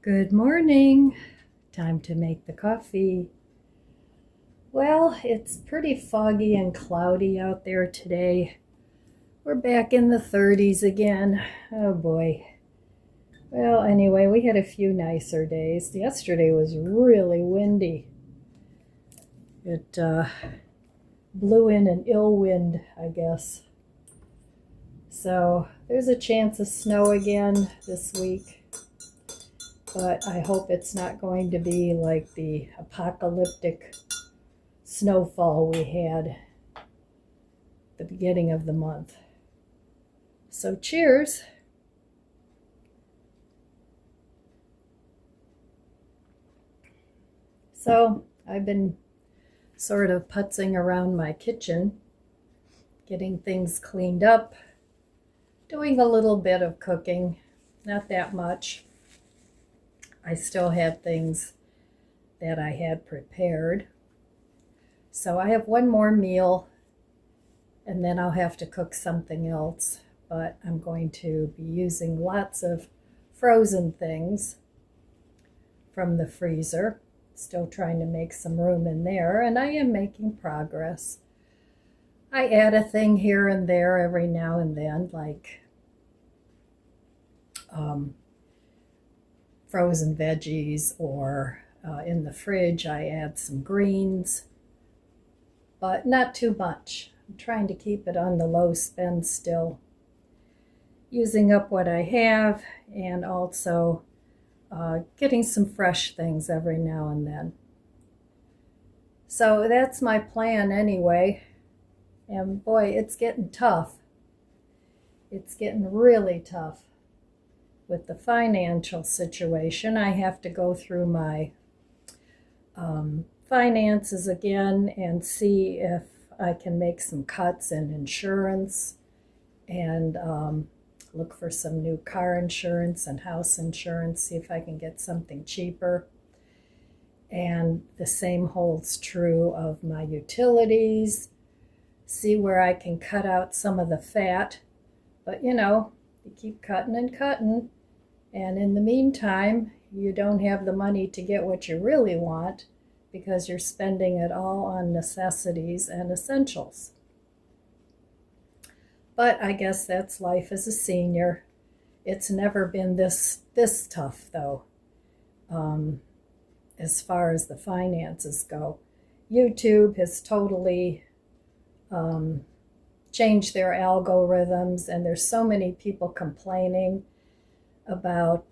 Good morning. Time to make the coffee. Well, it's pretty foggy and cloudy out there today. We're back in the 30s again. Oh boy. Well, anyway, we had a few nicer days. Yesterday was really windy. It blew in an ill wind, I guess. So there's a chance of snow again this week. But I hope it's not going to be like the apocalyptic snowfall we had at the beginning of the month. So cheers. So I've been sort of putzing around my kitchen, getting things cleaned up, doing a little bit of cooking, not that much. I still have things that I had prepared. So I have one more meal and then I'll have to cook something else. But I'm going to be using lots of frozen things from the freezer. Still trying to make some room in there, and I am making progress. I add a thing here and there every now and then, like frozen veggies, or in the fridge I add some greens, but not too much. I'm trying to keep it on the low spend still, using up what I have, and also getting some fresh things every now and then. So that's my plan anyway. And boy, it's getting tough. It's getting really tough with the financial situation. I have to go through my finances again and see if I can make some cuts in insurance and look for some new car insurance and house insurance, see if I can get something cheaper. And the same holds true of my utilities, see where I can cut out some of the fat. But you keep cutting and cutting, and in the meantime, you don't have the money to get what you really want because you're spending it all on necessities and essentials. But I guess that's life as a senior. It's never been this tough, though, as far as the finances go. YouTube has totally changed their algorithms, and there's so many people complaining about,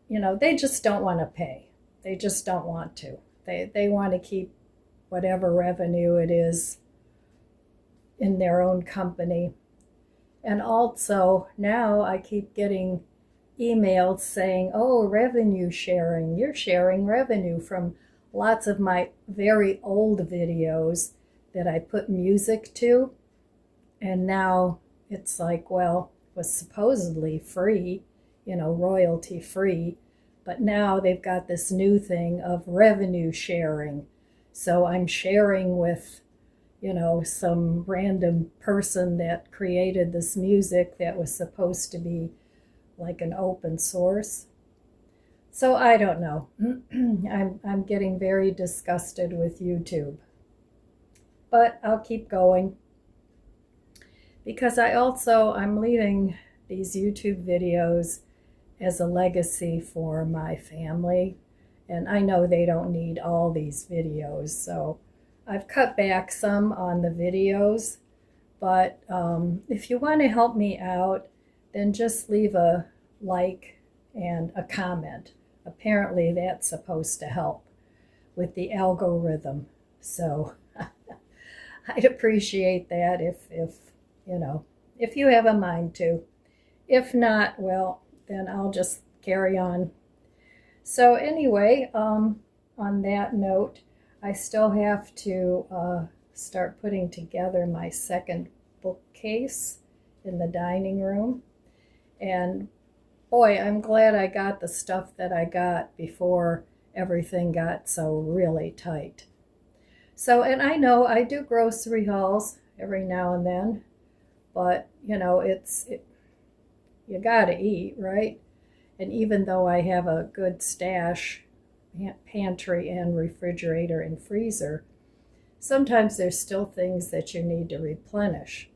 they just don't want to pay. They just don't want to. They want to keep whatever revenue it is in their own company. And also now I keep getting emails saying, oh, revenue sharing. You're sharing revenue from lots of my very old videos that I put music to. And now it's like, well, it was supposedly free, royalty free. But now they've got this new thing of revenue sharing. So I'm sharing with some random person that created this music that was supposed to be like an open source. So I don't know. I'm getting very disgusted with YouTube. But I'll keep going. Because I'm leaving these YouTube videos as a legacy for my family. And I know they don't need all these videos, so I've cut back some on the videos, but if you want to help me out, then just leave a like and a comment. Apparently that's supposed to help with the algorithm. So I'd appreciate that if you have a mind to. If not, well, then I'll just carry on. So anyway, on that note, I still have to start putting together my second bookcase in the dining room. And boy, I'm glad I got the stuff that I got before everything got so really tight. So, and I know I do grocery hauls every now and then, but you gotta eat, right? And even though I have a good stash, pantry and refrigerator and freezer, sometimes there's still things that you need to replenish.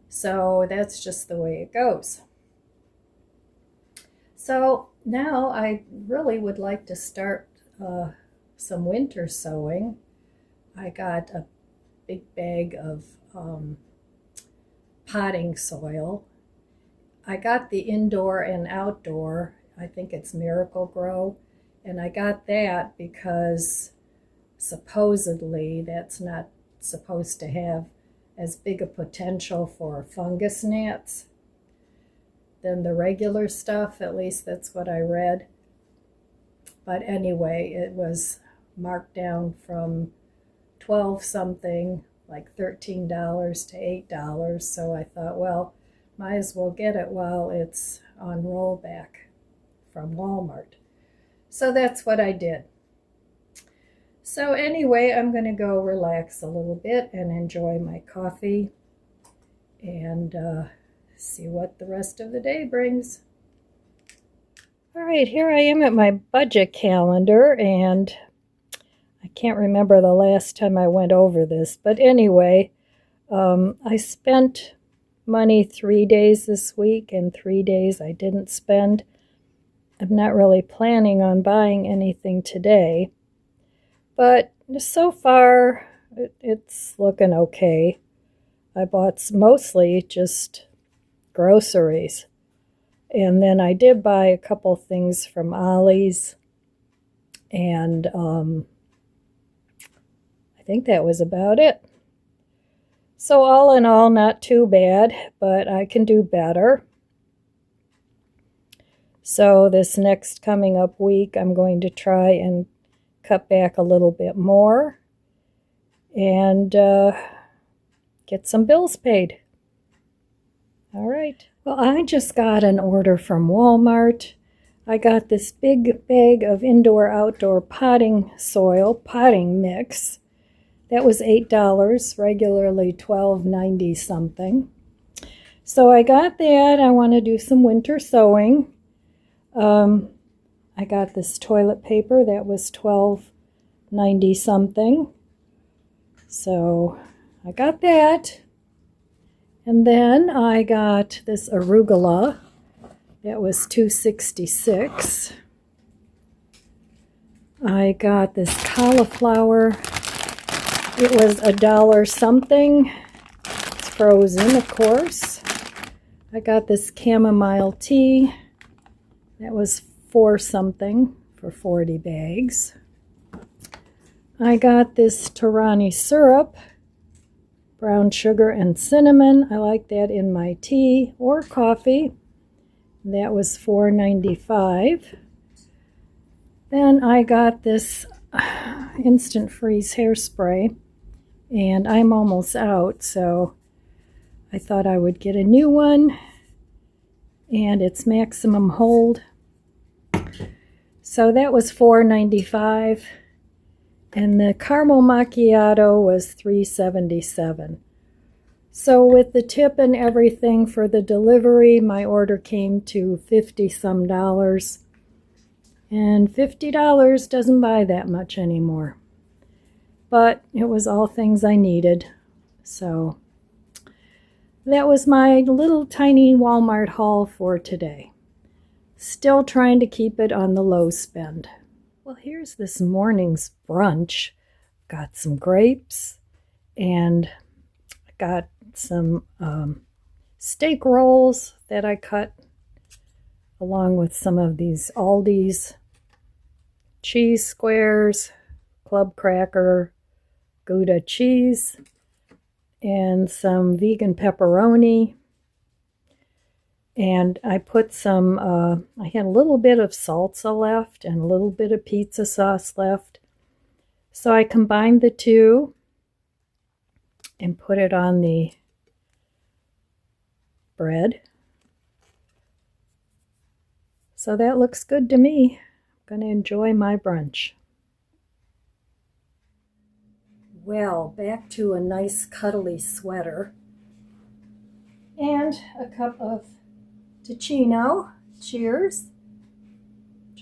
So that's just the way it goes. So now I really would like to start some winter sowing. I got a big bag of potting soil. I got the indoor and outdoor. I think it's Miracle Grow. And I got that because supposedly that's not supposed to have as big a potential for fungus gnats than the regular stuff. At least that's what I read. But anyway, it was marked down from 12 something, like $13 to $8. So I thought, well, might as well get it while it's on rollback from Walmart. So that's what I did. So anyway, I'm going to go relax a little bit and enjoy my coffee and see what the rest of the day brings. All right, here I am at my budget calendar, and I can't remember the last time I went over this, but anyway, I spent money 3 days this week, and 3 days I didn't spend. I'm not really planning on buying anything today, but so far it's looking okay. I bought mostly just groceries, and then I did buy a couple things from Ollie's, and I think that was about it. So all in all, not too bad, but I can do better. So this next coming up week, I'm going to try and cut back a little bit more and get some bills paid. All right. Well, I just got an order from Walmart. I got this big bag of indoor-outdoor potting soil, potting mix. That was $8, regularly $12.90 something. So I got that. I want to do some winter sowing. I got this toilet paper that was $12.90 something. So I got that. And then I got this arugula that was $2.66. I got this cauliflower. It was $1 something. It's frozen, of course. I got this chamomile tea. That was $4 something for 40 bags. I got this Torani syrup, brown sugar and cinnamon. I like that in my tea or coffee. That was $4.95. Then I got this instant freeze hairspray, and I'm almost out, so I thought I would get a new one, and it's maximum hold. So that was $4.95, and the caramel macchiato was $3.77. So with the tip and everything for the delivery, my order came to $50-some, and $50 doesn't buy that much anymore. But it was all things I needed. So that was my little tiny Walmart haul for today. Still trying to keep it on the low spend. Well, here's this morning's brunch. Got some grapes, and got some steak rolls that I cut, along with some of these Aldi's cheese squares, club cracker, Gouda cheese, and some vegan pepperoni. And I put some, I had a little bit of salsa left and a little bit of pizza sauce left. So I combined the two and put it on the bread. So that looks good to me. I'm going to enjoy my brunch. Well, back to a nice cuddly sweater and a cup of Ticino. Cheers.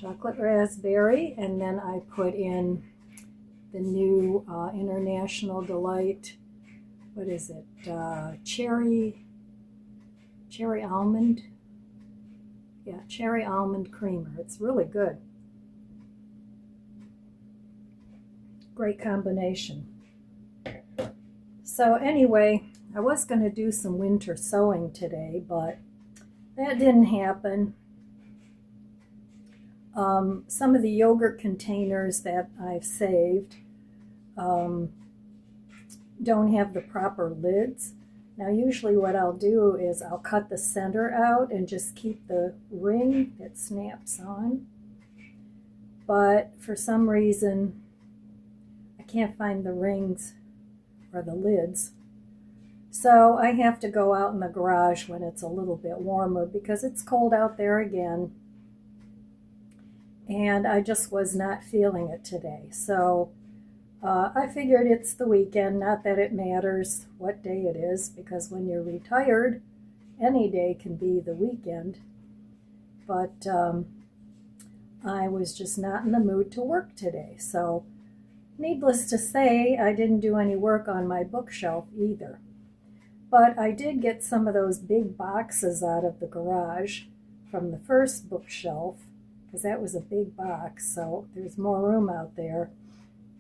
chocolate raspberry, and then I put in the new International Delight, what is it, cherry almond, yeah, cherry almond creamer. It's really good. Great combination. So anyway, I was going to do some winter sewing today, but that didn't happen. Some of the yogurt containers that I've saved don't have the proper lids. Now usually what I'll do is I'll cut the center out and just keep the ring that snaps on. But for some reason I can't find the rings or the lids. So I have to go out in the garage when it's a little bit warmer because it's cold out there again. And I just was not feeling it today. So I figured it's the weekend, not that it matters what day it is, because when you're retired, any day can be the weekend. But I was just not in the mood to work today. So needless to say, I didn't do any work on my bookshelf either. But I did get some of those big boxes out of the garage from the first bookshelf, because that was a big box, so there's more room out there.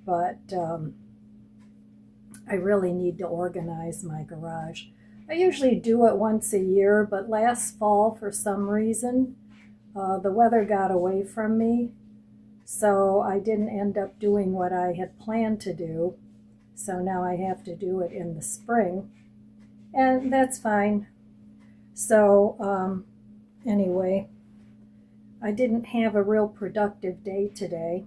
But I really need to organize my garage. I usually do it once a year, but last fall, for some reason, the weather got away from me, so I didn't end up doing what I had planned to do. So now I have to do it in the spring, and that's fine. So anyway, I didn't have a real productive day today.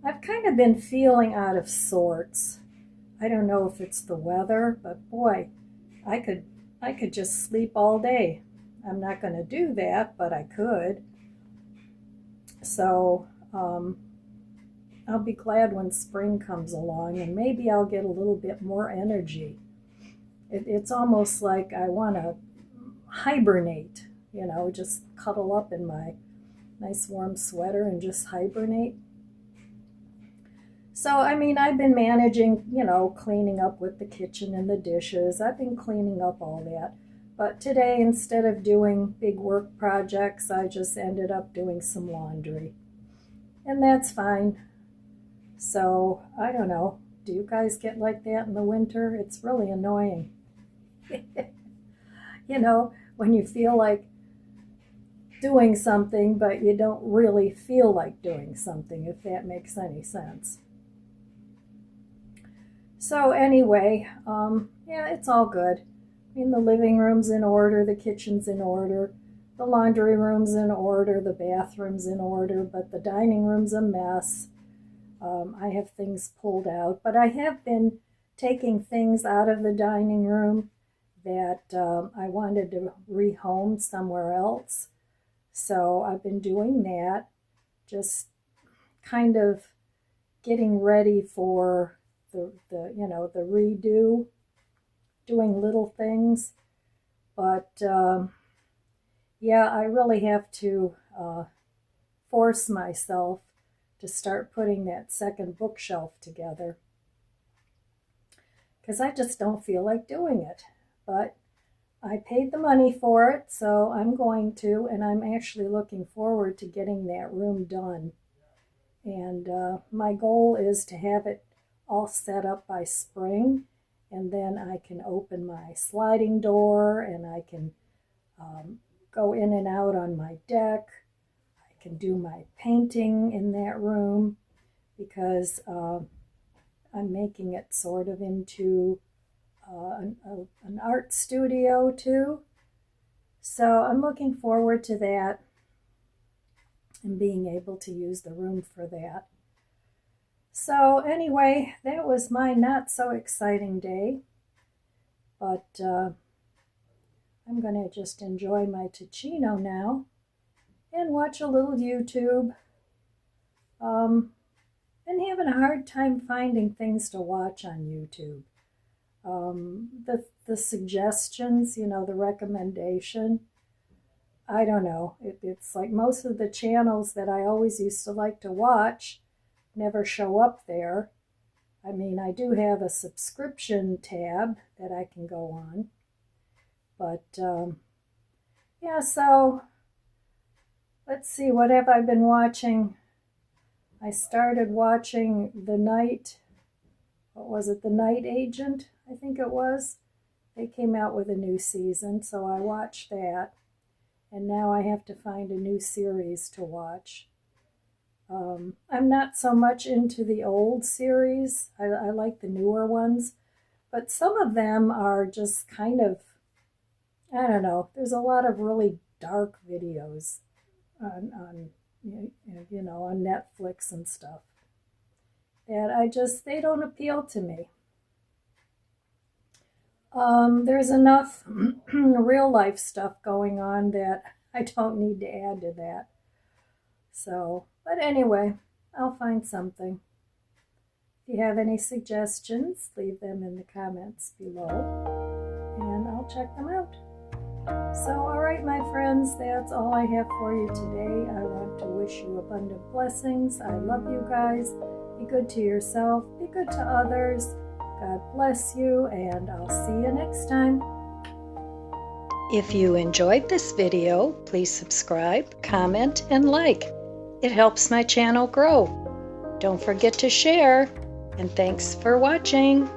I've kind of been feeling out of sorts. I don't know if it's the weather, but boy, I could just sleep all day. I'm not going to do that, but I could. So I'll be glad when spring comes along, and maybe I'll get a little bit more energy. It's almost like I want to hibernate, just cuddle up in my nice warm sweater and just hibernate. So, I've been managing, cleaning up with the kitchen and the dishes. I've been cleaning up all that. But today, instead of doing big work projects, I just ended up doing some laundry. And that's fine. So, I don't know. Do you guys get like that in the winter? It's really annoying. When you feel like doing something, but you don't really feel like doing something, if that makes any sense. So anyway, yeah, it's all good. The living room's in order, the kitchen's in order, the laundry room's in order, the bathroom's in order, but the dining room's a mess. I have things pulled out, but I have been taking things out of the dining room that I wanted to rehome somewhere else. So I've been doing that, just kind of getting ready for the redo, doing little things. But yeah, I really have to force myself to start putting that second bookshelf together, because I just don't feel like doing it. But I paid the money for it, so I'm going to, and I'm actually looking forward to getting that room done. And my goal is to have it all set up by spring, and then I can open my sliding door, and I can go in and out on my deck. I can do my painting in that room, because I'm making it sort of into an art studio too. So I'm looking forward to that and being able to use the room for that. So anyway, that was my not so exciting day, but I'm going to just enjoy my Ticino now and watch a little YouTube. And having a hard time finding things to watch on YouTube. The suggestions, the recommendation, I don't know. It's like most of the channels that I always used to like to watch never show up there. I mean, I do have a subscription tab that I can go on. But yeah, so let's see, what have I been watching? I started watching The Night Agent, I think it was. They came out with a new season, so I watched that. And now I have to find a new series to watch. I'm not so much into the old series. I like the newer ones. But some of them are just kind of, I don't know, there's a lot of really dark videos on on Netflix and stuff that they don't appeal to me. There's enough real life stuff going on that I don't need to add to that. So, but anyway, I'll find something. If you have any suggestions, leave them in the comments below and I'll check them out. So, all right, my friends, that's all I have for you today. I want to wish you abundant blessings. I love you guys. Be good to yourself. Be good to others. God bless you, and I'll see you next time. If you enjoyed this video, please subscribe, comment, and like. It helps my channel grow. Don't forget to share, and thanks for watching.